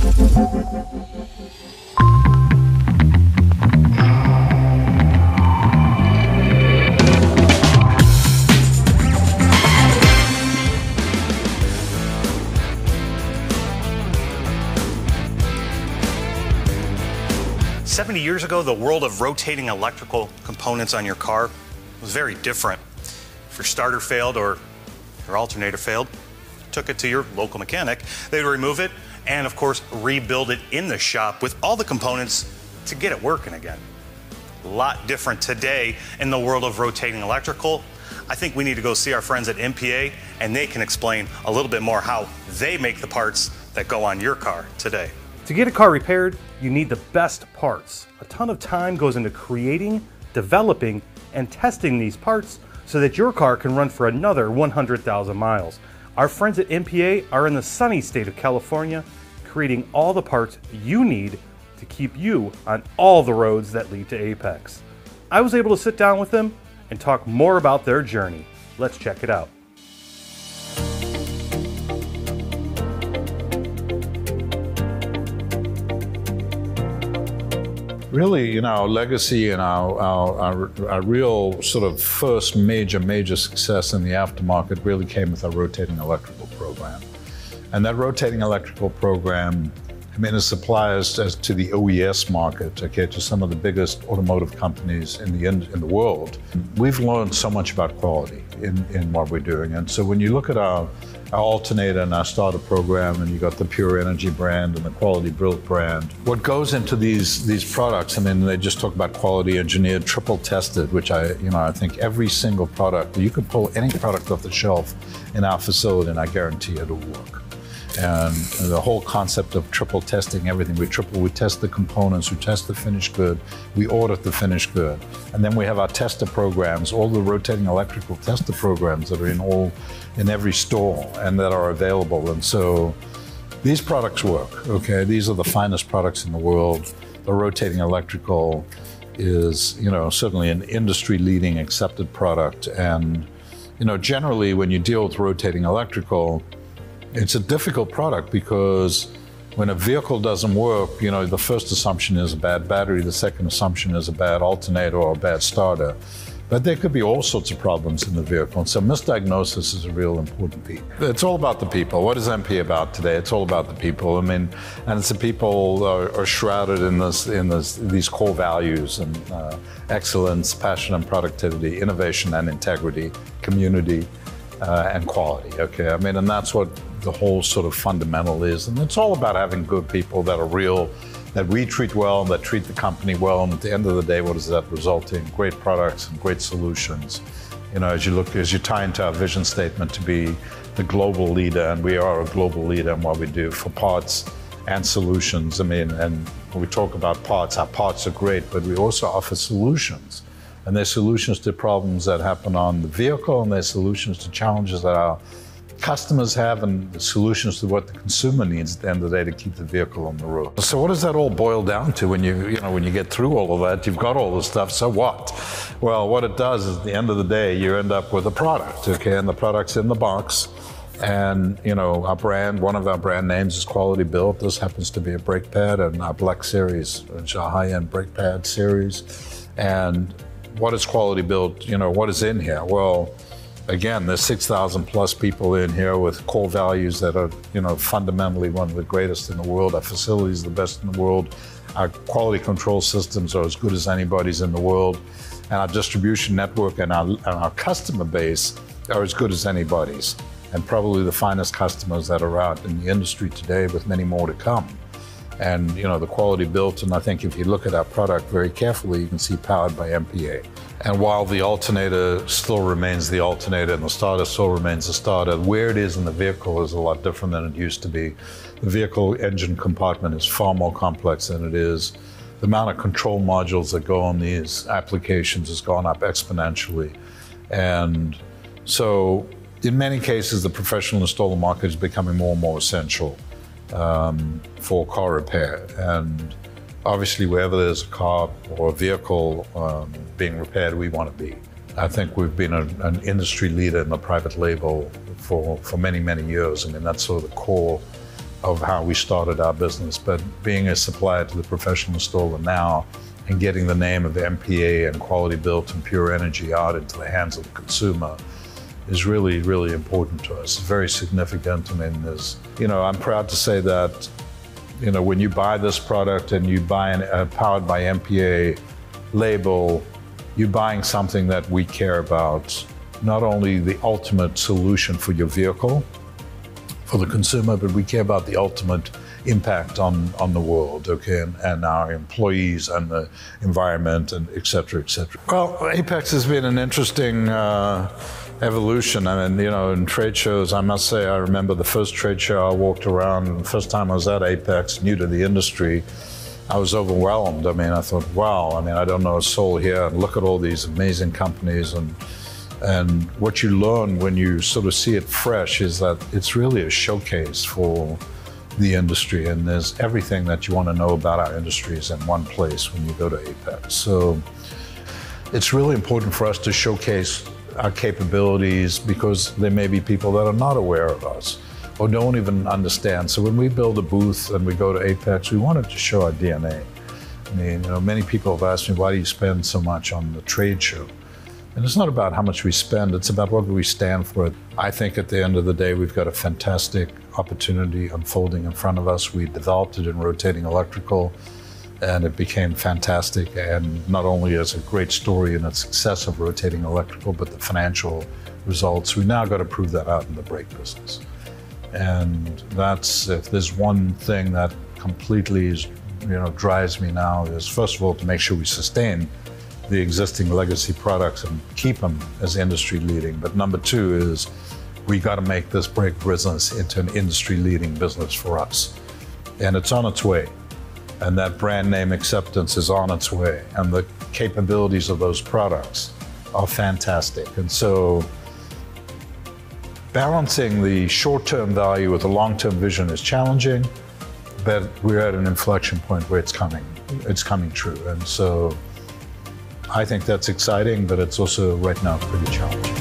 "70 years ago, the world of rotating electrical components on your car was very different. If your starter failed or your alternator failed, took it to your local mechanic, they would remove it and, of course, rebuild it in the shop with all the components to get it working again. A lot different today in the world of rotating electrical. I think we need to go see our friends at MPA, and they can explain a little bit more how they make the parts that go on your car today. To get a car repaired, you need the best parts. A ton of time goes into creating, developing, and testing these parts so that your car can run for another 100,000 miles. Our friends at MPA are in the sunny state of California, creating all the parts you need to keep you on all the roads that lead to AAPEX. I was able to sit down with them and talk more about their journey. Let's check it out. Really, you know, our legacy and our real sort of first major success in the aftermarket really came with our rotating electrical program. And that rotating electrical program, I mean, it supplies to the OES market, okay, to some of the biggest automotive companies in the world. We've learned so much about quality in what we're doing. And so when you look at our alternator and our starter program, and you got the Pure Energy brand and the Quality Built brand, what goes into these products, I mean, they just talk about quality engineered, triple tested, which I think every single product, you could pull any product off the shelf in our facility and I guarantee it'll work. And the whole concept of triple testing everything, we test the components, we test the finished good, we audit the finished good. And then we have our tester programs, all the rotating electrical tester programs that are in every store and that are available. And so these products work, okay? These are the finest products in the world. The rotating electrical is, you know, certainly an industry-leading accepted product. And, you know, generally when you deal with rotating electrical, it's a difficult product because when a vehicle doesn't work, you know, the first assumption is a bad battery, the second assumption is a bad alternator or a bad starter. But there could be all sorts of problems in the vehicle. And so misdiagnosis is a real important piece. It's all about the people. What is MP about today? It's all about the people. I mean, and it's the people are shrouded in these core values and excellence, passion and productivity, innovation and integrity, community, and quality, okay? I mean, and that's what the whole sort of fundamental is. And it's all about having good people that are real, that we treat well, that treat the company well. And at the end of the day, what does that result in? Great products and great solutions. You know, as you tie into our vision statement to be the global leader, and we are a global leader in what we do for parts and solutions. I mean, and when we talk about parts, our parts are great, but we also offer solutions. And they're solutions to problems that happen on the vehicle, and they're solutions to challenges that our customers have, and the solutions to what the consumer needs at the end of the day to keep the vehicle on the road. So what does that all boil down to when you get through all of that? You've got all this stuff, so what? Well, what it does is at the end of the day, you end up with a product, okay? And the product's in the box. And, you know, our brand, one of our brand names is Quality Built. This happens to be a brake pad, and our Black Series, which is a high-end brake pad series. And what is Quality Built? You know, what is in here? Well, again, there's 6,000 plus people in here with core values that are, you know, fundamentally one of the greatest in the world. Our facilities are the best in the world. Our quality control systems are as good as anybody's in the world. And our distribution network and our customer base are as good as anybody's. And probably the finest customers that are out in the industry today, with many more to come. And, you know, the Quality Built, and I think if you look at our product very carefully, you can see powered by MPA. And while the alternator still remains the alternator and the starter still remains the starter, where it is in the vehicle is a lot different than it used to be. The vehicle engine compartment is far more complex than it is. The amount of control modules that go on these applications has gone up exponentially. And so in many cases, the professional installer market is becoming more and more essential for car repair. And obviously, wherever there's a car or a vehicle being repaired, we want to be. I think we've been an industry leader in the private label for many, many years. I mean, that's sort of the core of how we started our business, but being a supplier to the professional installer now and getting the name of the MPA and quality built and pure energy out into the hands of the consumer is really, really important to us. It's very significant. I mean, I'm proud to say that, when you buy this product and you buy a powered by MPA label, you're buying something that we care about, not only the ultimate solution for your vehicle, for the consumer, but we care about the ultimate impact on the world, okay, and our employees and the environment, and et cetera, et cetera. Well, AAPEX has been an interesting evolution. I mean, in trade shows, I must say, I remember the first trade show I walked around, and the first time I was at AAPEX, new to the industry, I was overwhelmed. I mean, I thought, wow, I don't know a soul here, and look at all these amazing companies, and what you learn when you sort of see it fresh is that it's really a showcase for the industry, and there's everything that you want to know about our industries in one place when you go to AAPEX. So it's really important for us to showcase our capabilities, because there may be people that are not aware of us or don't even understand. So when we build a booth and we go to AAPEX, we wanted to show our DNA. I mean, many people have asked me, why do you spend so much on the trade show? And it's not about how much we spend, it's about what we stand for. I think at the end of the day, we've got a fantastic opportunity unfolding in front of us. We developed it in rotating electrical, and it became fantastic. And not only as a great story in its success of rotating electrical, but the financial results. We now got to prove that out in the brake business. And that's, if there's one thing that completely drives me now, is first of all, to make sure we sustain the existing legacy products and keep them as industry leading. But number two is we got to make this brake business into an industry leading business for us. And it's on its way. And that brand name acceptance is on its way. And the capabilities of those products are fantastic. And so balancing the short-term value with the long-term vision is challenging, but we're at an inflection point where it's coming true. And so I think that's exciting, but it's also right now pretty challenging.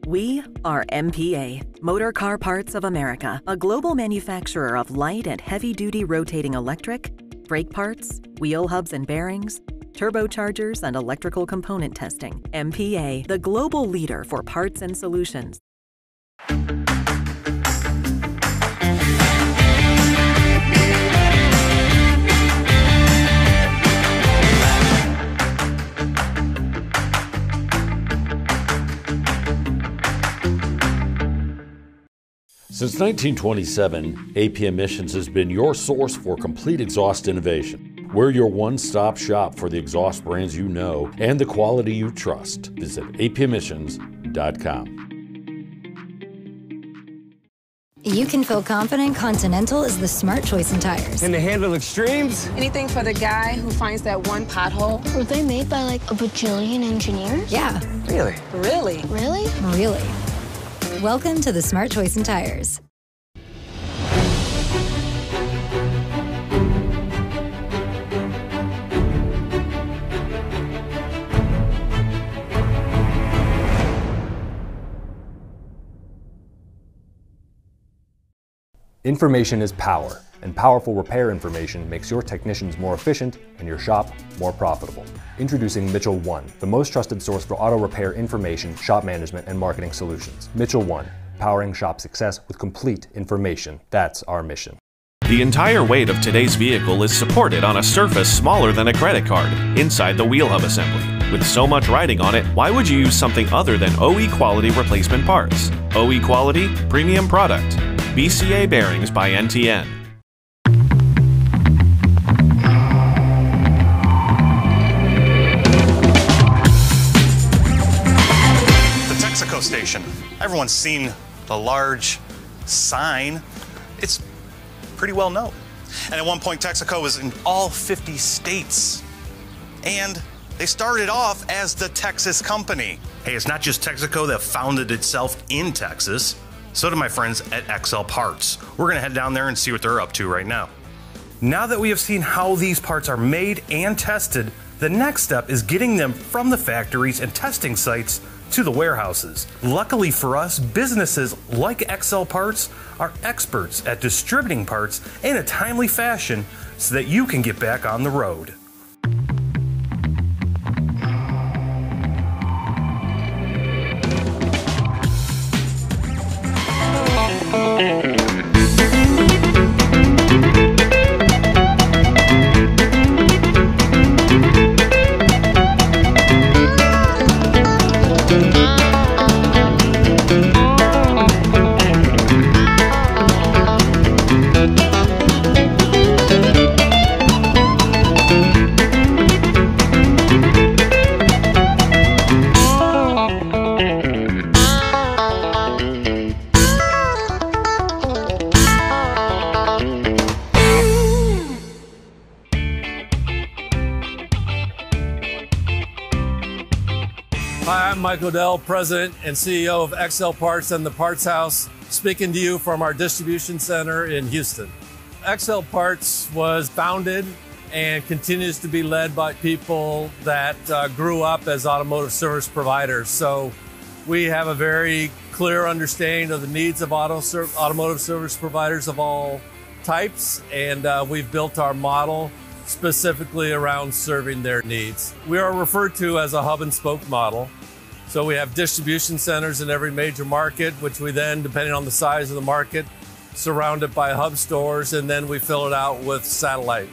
We are MPA, Motor Car Parts of America, a global manufacturer of light and heavy-duty rotating electric, brake parts, wheel hubs and bearings, turbochargers, and electrical component testing. MPA, the global leader for parts and solutions. Since 1927, AP Emissions has been your source for complete exhaust innovation. We're your one-stop shop for the exhaust brands you know and the quality you trust. Visit apemissions.com. You can feel confident Continental is the smart choice in tires. And to handle extremes? Anything for the guy who finds that one pothole. Were they made by like a bajillion engineers? Yeah. Really? Really? Really? Really. Welcome to the smart choice in tires. Information is power, and powerful repair information makes your technicians more efficient and your shop more profitable. Introducing Mitchell One, the most trusted source for auto repair information, shop management, and marketing solutions. Mitchell One, powering shop success with complete information. That's our mission. The entire weight of today's vehicle is supported on a surface smaller than a credit card, inside the wheel hub assembly. With so much riding on it, why would you use something other than OE quality replacement parts? OE quality, premium product. BCA bearings by NTN. The Texaco station. Everyone's seen the large sign. It's pretty well known. And at one point, Texaco was in all 50 states. And they started off as the Texas company. Hey, it's not just Texaco that founded itself in Texas. So do my friends at XL Parts. We're gonna head down there and see what they're up to right now. Now that we have seen how these parts are made and tested, the next step is getting them from the factories and testing sites to the warehouses. Luckily for us, businesses like XL Parts are experts at distributing parts in a timely fashion so that you can get back on the road. Hi, I'm Mike Odell, President and CEO of XL Parts and the Parts House, speaking to you from our distribution center in Houston. XL Parts was founded and continues to be led by people that grew up as automotive service providers. So we have a very clear understanding of the needs of automotive service providers of all types, and we've built our model specifically around serving their needs. We are referred to as a hub and spoke model. So we have distribution centers in every major market, which we then, depending on the size of the market, surround it by hub stores, and then we fill it out with satellite.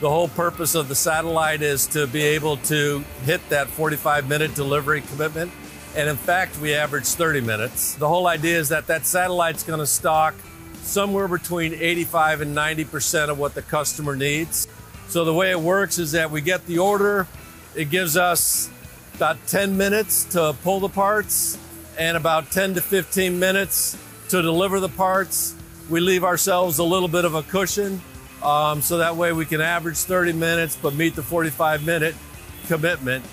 The whole purpose of the satellite is to be able to hit that 45-minute delivery commitment. And in fact, we average 30 minutes. The whole idea is that that satellite's going to stock somewhere between 85 and 90% of what the customer needs. So the way it works is that we get the order, it gives us about 10 minutes to pull the parts and about 10 to 15 minutes to deliver the parts. We leave ourselves a little bit of a cushion so that way we can average 30 minutes but meet the 45-minute commitment.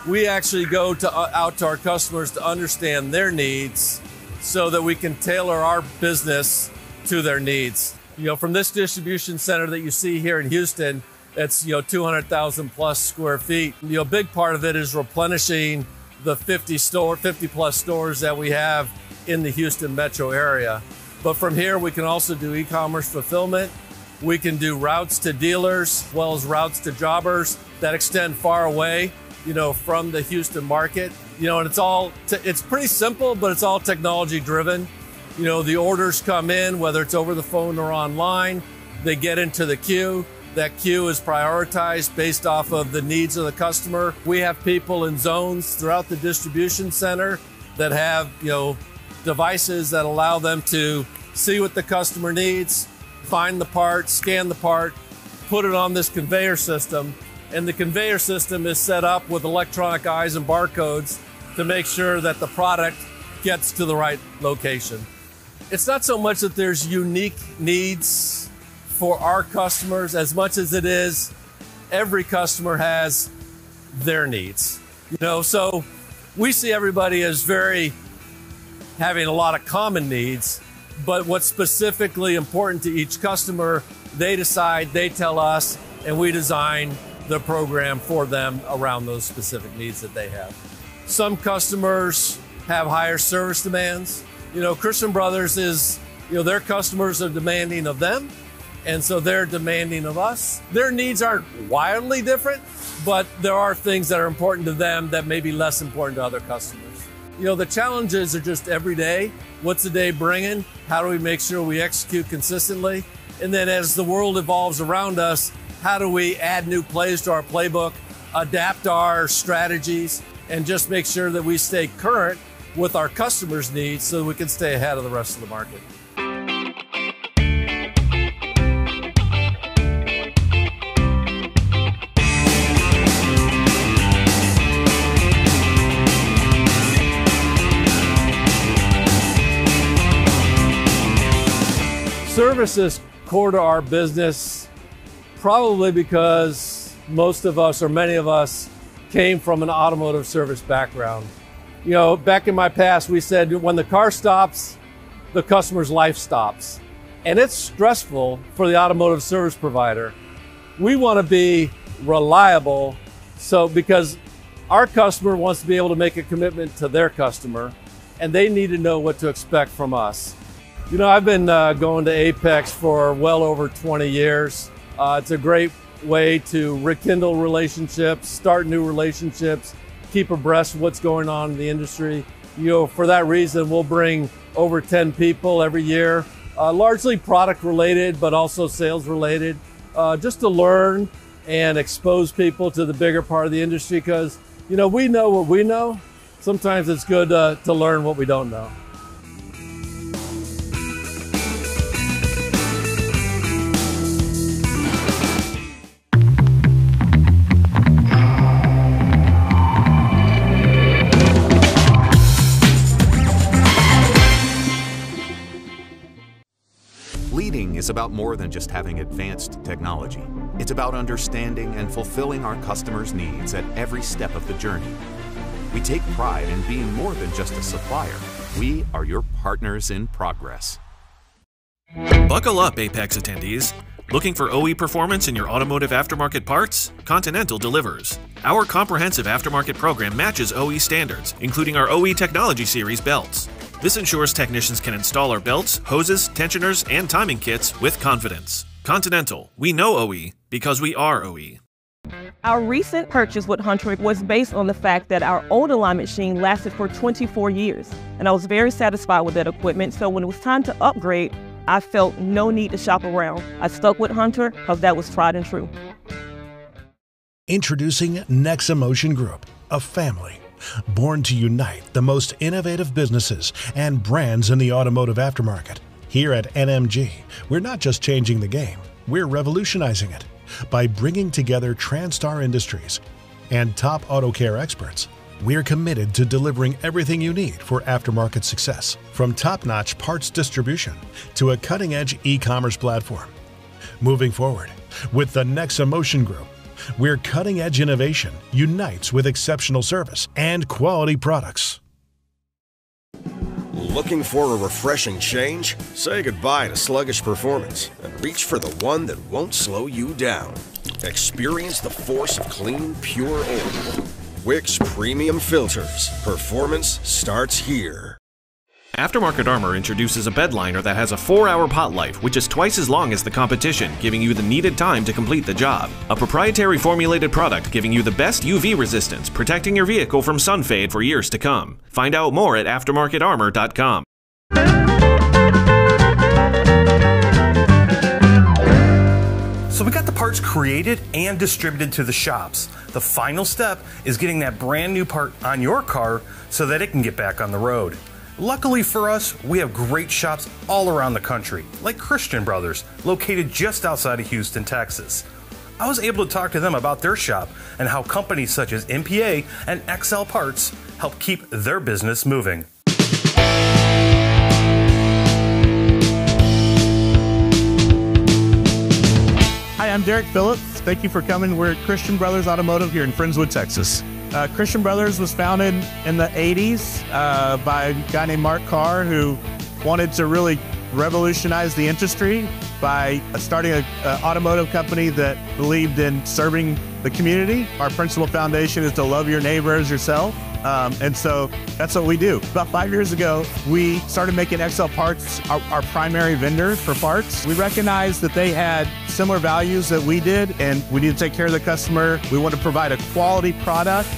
We actually go out to our customers to understand their needs so that we can tailor our business to their needs. From this distribution center that you see here in Houston, it's 200,000 plus square feet. A big part of it is replenishing the 50 plus stores that we have in the Houston metro area. But from here, we can also do e-commerce fulfillment. We can do routes to dealers, as well as routes to jobbers that extend far away, from the Houston market. And it's pretty simple, but it's all technology driven. The orders come in, whether it's over the phone or online, they get into the queue. That queue is prioritized based off of the needs of the customer. We have people in zones throughout the distribution center that have, devices that allow them to see what the customer needs, find the part, scan the part, put it on this conveyor system. And the conveyor system is set up with electronic eyes and barcodes to make sure that the product gets to the right location. It's not so much that there's unique needs for our customers as much as it is every customer has their needs. So we see everybody as having a lot of common needs, but what's specifically important to each customer, they decide, they tell us, and we design the program for them around those specific needs that they have. Some customers have higher service demands. Christian Brothers is, their customers are demanding of them, and so they're demanding of us. Their needs aren't wildly different, but there are things that are important to them that may be less important to other customers. The challenges are just every day. What's the day bringing? How do we make sure we execute consistently? And then as the world evolves around us, how do we add new plays to our playbook, adapt our strategies, and just make sure that we stay current with our customers' needs so that we can stay ahead of the rest of the market. Service is core to our business, probably because most of us, or many of us, came from an automotive service background. Back in my past, we said when the car stops, the customer's life stops. And it's stressful for the automotive service provider. We want to be reliable, because Our customer wants to be able to make a commitment to their customer, and they need to know what to expect from us. You know, I've been going to AAPEX for well over 20 years. It's a great way to rekindle relationships, start new relationships, keep abreast of what's going on in the industry. You know, for that reason, we'll bring over 10 people every year, largely product related, but also sales related, just to learn and expose people to the bigger part of the industry, because, you know, we know what we know. Sometimes it's good to learn what we don't know. Leading is about more than just having advanced technology. It's about understanding and fulfilling our customers' needs at every step of the journey. We take pride in being more than just a supplier. We are your partners in progress. Buckle up, AAPEX attendees. Looking for OE performance in your automotive aftermarket parts? Continental delivers. Our comprehensive aftermarket program matches OE standards, including our OE Technology Series belts. This ensures technicians can install our belts, hoses, tensioners, and timing kits with confidence. Continental, we know OE because we are OE. Our recent purchase with Hunter was based on the fact that our old alignment machine lasted for 24 years, and I was very satisfied with that equipment, so when it was time to upgrade, I felt no need to shop around. I stuck with Hunter because that was tried and true. Introducing Nexa Motion Group, a family born to unite the most innovative businesses and brands in the automotive aftermarket. Here at NMG, we're not just changing the game, we're revolutionizing it. By bringing together TranStar Industries and top auto care experts, we're committed to delivering everything you need for aftermarket success, from top-notch parts distribution to a cutting-edge e-commerce platform. Moving forward, with the Nexa Motion Group, where cutting-edge innovation unites with exceptional service and quality products. Looking for a refreshing change? Say goodbye to sluggish performance and reach for the one that won't slow you down. Experience the force of clean, pure air. Wix Premium Filters. Performance starts here. Aftermarket Armor introduces a bed liner that has a 4-hour pot life, which is twice as long as the competition, giving you the needed time to complete the job. A proprietary formulated product giving you the best UV resistance, protecting your vehicle from sun fade for years to come. Find out more at aftermarketarmor.com. So we got the parts created and distributed to the shops. The final step is getting that brand new part on your car so that it can get back on the road. Luckily for us, we have great shops all around the country, like Christian Brothers, located just outside of Houston, Texas. I was able to talk to them about their shop and how companies such as MPA and XL Parts help keep their business moving. Hi, I'm Derek Phillips. Thank you for coming. We're at Christian Brothers Automotive here in Friendswood, Texas. Christian Brothers was founded in the 80s by a guy named Mark Carr, who wanted to really revolutionize the industry by starting an automotive company that believed in serving the community. Our principal foundation is to love your neighbor as yourself. And so that's what we do. About 5 years ago, we started making XL Parts our primary vendor for parts. We recognized that they had similar values that we did, and we need to take care of the customer. We want to provide a quality product,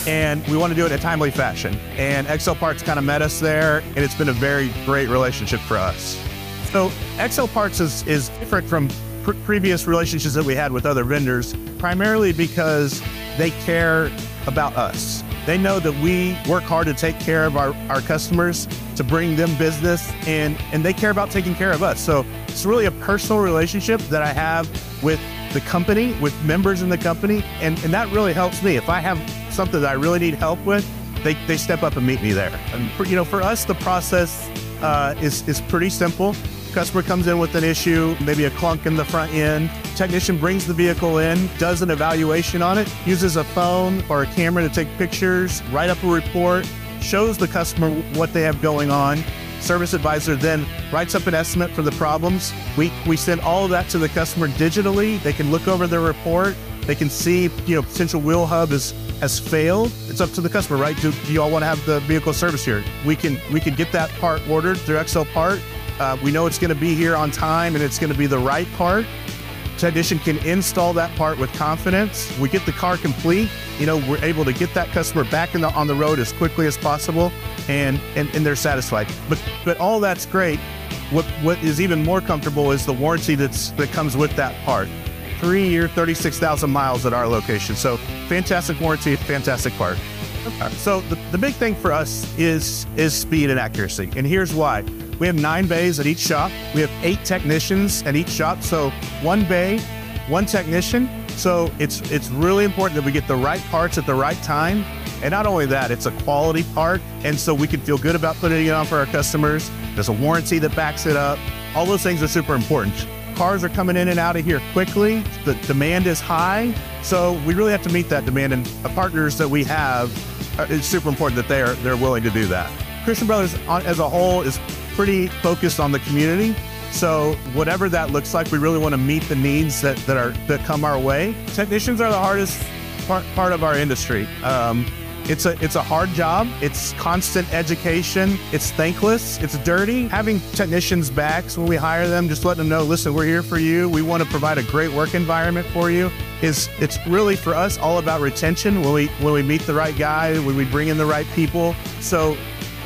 and we want to do it in a timely fashion. And XL Parts kind of met us there, and it's been a very great relationship for us. So XL Parts is different from previous relationships that we had with other vendors, primarily because they care about us. They know that we work hard to take care of our customers, to bring them business, and they care about taking care of us. So it's really a personal relationship that I have with the company, with members in the company, and that really helps me. If I have something that I really need help with, they step up and meet me there. And for us, the process is pretty simple. Customer comes in with an issue, maybe a clunk in the front end. Technician brings the vehicle in, does an evaluation on it, uses a phone or a camera to take pictures, write up a report, shows the customer what they have going on. Service advisor then writes up an estimate for the problems. We send all of that to the customer digitally. They can look over the report, They can see, potential wheel hub has failed. It's up to the customer, right? Do you all want to have the vehicle service here? We can get that part ordered through XL Part. We know it's going to be here on time and it's going to be the right part. Technician can install that part with confidence. We get the car complete. We're able to get that customer back on the road as quickly as possible, and they're satisfied. But all that's great. What is even more comfortable is the warranty that comes with that part. 3-year, 36,000 miles at our location. So fantastic warranty, fantastic part. So the big thing for us is speed and accuracy, and here's why. We have 9 bays at each shop. We have 8 technicians at each shop. So 1 bay, 1 technician. So it's really important that we get the right parts at the right time. And not only that, it's a quality part. And so we can feel good about putting it on for our customers. There's a warranty that backs it up. All those things are super important. Cars are coming in and out of here quickly. The demand is high. So we really have to meet that demand. And the partners that we have, it's super important that they're willing to do that. Christian Brothers as a whole is pretty focused on the community. So whatever that looks like, we really want to meet the needs that come our way. Technicians are the hardest part of our industry. It's a hard job. It's constant education. It's thankless. It's dirty. Having technicians backs when we hire them, just letting them know, listen, we're here for you. We want to provide a great work environment for you. It's really for us all about retention. When we meet the right guy, when we bring in the right people. So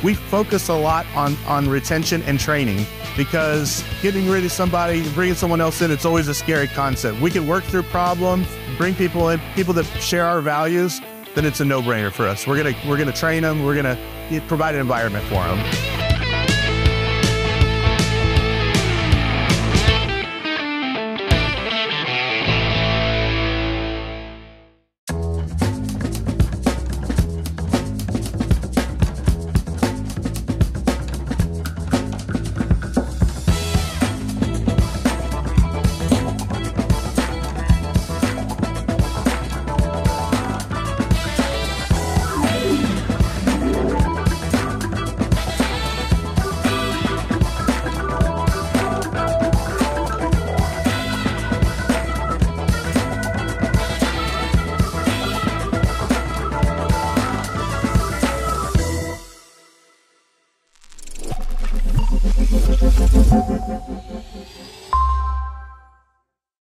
we focus a lot on retention and training, because getting rid of somebody, bringing someone else in, it's always a scary concept. We can work through problems, bring people in, people that share our values, then it's a no-brainer for us. We're gonna train them, we're gonna provide an environment for them.